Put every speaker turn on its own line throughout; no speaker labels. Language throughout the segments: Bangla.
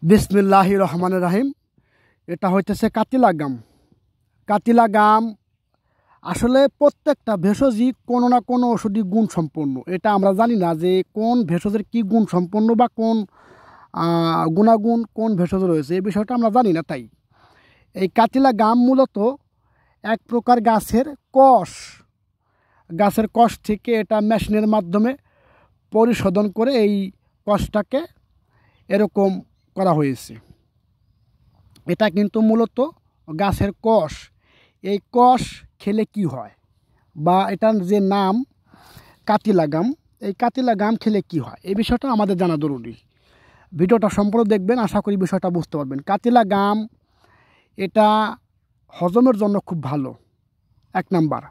বিসমিল্লাহির রহমানির রহিম। এটা হইতেছে কাতিলা গাম। কাতিলা গাম আসলে প্রত্যেকটা ভেষজই কোনো না কোনো ঔষধি গুণ সম্পন্ন। এটা আমরা জানি না যে কোন ভেষজের কী গুণ সম্পন্ন বা কোন গুণাগুণ কোন ভেষজ রয়েছে, এই বিষয়টা আমরা জানি না। তাই এই কাতিলা গাম মূলত এক প্রকার গাছের কষ থেকে এটা মেশিনের মাধ্যমে পরিশোধন করে এই কষটাকে এরকম করা হয়েছে। এটা কিন্তু মূলত গাছের কষ। এই কষ খেলে কি হয় বা এটার যে নাম কাতিলা গাম, এই কাতিলা গাম খেলে কি হয় এই বিষয়টা আমাদের জানা জরুরি। ভিডিওটা সম্পূর্ণ দেখবেন, আশা করি বিষয়টা বুঝতে পারবেন। কাতিলা গাম এটা হজমের জন্য খুব ভালো। 1 নাম্বার,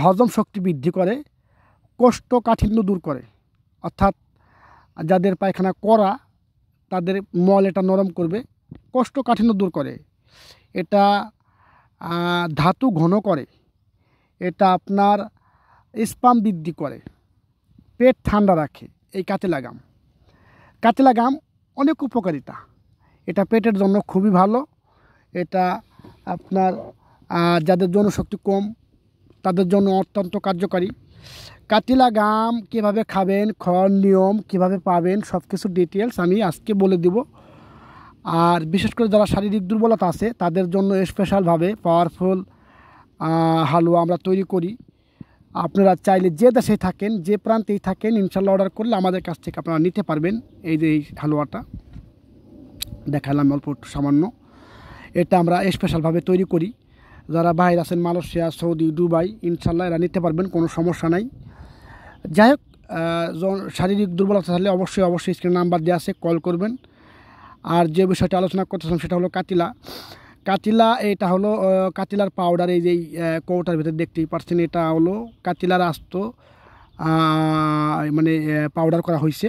হজম শক্তি বৃদ্ধি করে, কোষ্ঠকাঠিন্য দূর করে, অর্থাৎ যাদের পায়খানা করা তাদের মল এটা নরম করবে, কোষ্ঠকাঠিন্য দূর করে, এটা ধাতু ঘন করে, এটা আপনার স্পাম বৃদ্ধি করে, পেট ঠান্ডা রাখে। এই কাতিলা গাম অনেক উপকারিতা। এটা পেটের জন্য খুবই ভালো। এটা আপনার যাদের জনশক্তি কম তাদের জন্য অত্যন্ত কার্যকারী। কাতিলা গাম কীভাবে খাবেন, খাওয়ার নিয়ম কীভাবে পাবেন, সব কিছু ডিটেলস আমি আজকে বলে দিব। আর বিশেষ করে যারা শারীরিক দুর্বলতা আছে তাদের জন্য স্পেশালভাবে পাওয়ারফুল হালুয়া আমরা তৈরি করি। আপনারা চাইলে যে দেশেই থাকেন, যে প্রান্তেই থাকেন, ইনশাল্লাহ অর্ডার করলে আমাদের কাছ থেকে আপনারা নিতে পারবেন। এই যে এই হালুয়াটা দেখালাম অল্প সামান্য, এটা আমরা স্পেশালভাবে তৈরি করি। যারা বাইরে আছেন, মালয়েশিয়া, সৌদি, দুবাই, ইনশাল্লাহ এরা নিতে পারবেন, কোনো সমস্যা নাই। যাই হোক, শারীরিক দুর্বলতা থাকলে অবশ্যই স্ক্রিন নাম্বার দেওয়া আছে, কল করবেন। আর যে বিষয়টা আলোচনা করতেছিলাম সেটা হলো কাতিলা। এটা হলো কাতিলার পাউডার। এই যে কৌটার ভিতরে দেখতেই পাচ্ছেন, এটা হলো কাতিলার আস্ত মানে পাউডার করা হয়েছে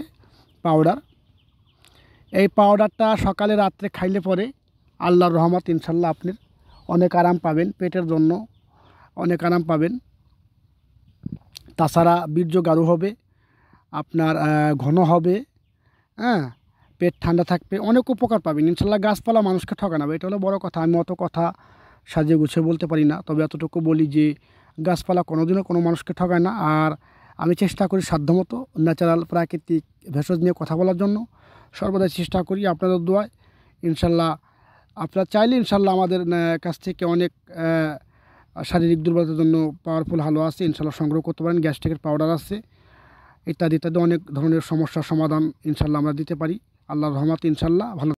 পাউডার। এই পাউডারটা সকালে রাত্রে খাইলে পরে আল্লাহর রহমত ইনশাল্লাহ আপনি অনেক আরাম পাবেন, পেটের জন্য অনেক আরাম পাবেন। তাছাড়া বীর্য গাঢ় হবে, আপনার ঘন হবে, হ্যাঁ, পেট ঠান্ডা থাকবে, অনেক উপকার পাবেন ইনশাল্লাহ। গাছপালা মানুষকে ঠকানাবে, এটা হলো বড় কথা। আমি অত কথা সাজিয়ে গুছিয়ে বলতে পারি না, তবে এতটুকু বলি যে গাছপালা কোনোদিনও কোনো মানুষকে ঠকায় না। আর আমি চেষ্টা করি সাধ্যমতো ন্যাচারাল প্রাকৃতিক ভেষজ নিয়ে কথা বলার জন্য, সর্বদাই চেষ্টা করি। আপনাদের দোয়ায় ইনশাল্লাহ আপনারা চাইলে ইনশাল্লাহ আমাদের কাছ থেকে অনেক শারীরিক দুর্বলতার জন্য পাওয়ারফুল হালুয়া আছে, ইনশাল্লাহ সংগ্রহ করতে পারেন। গ্যাস্ট্রিকের পাউডার আছে, ইত্যাদি অনেক ধরনের সমস্যার সমাধান ইনশাল্লাহ আমরা দিতে পারি। আল্লাহর রহমতে ইনশাল্লাহ ভালো।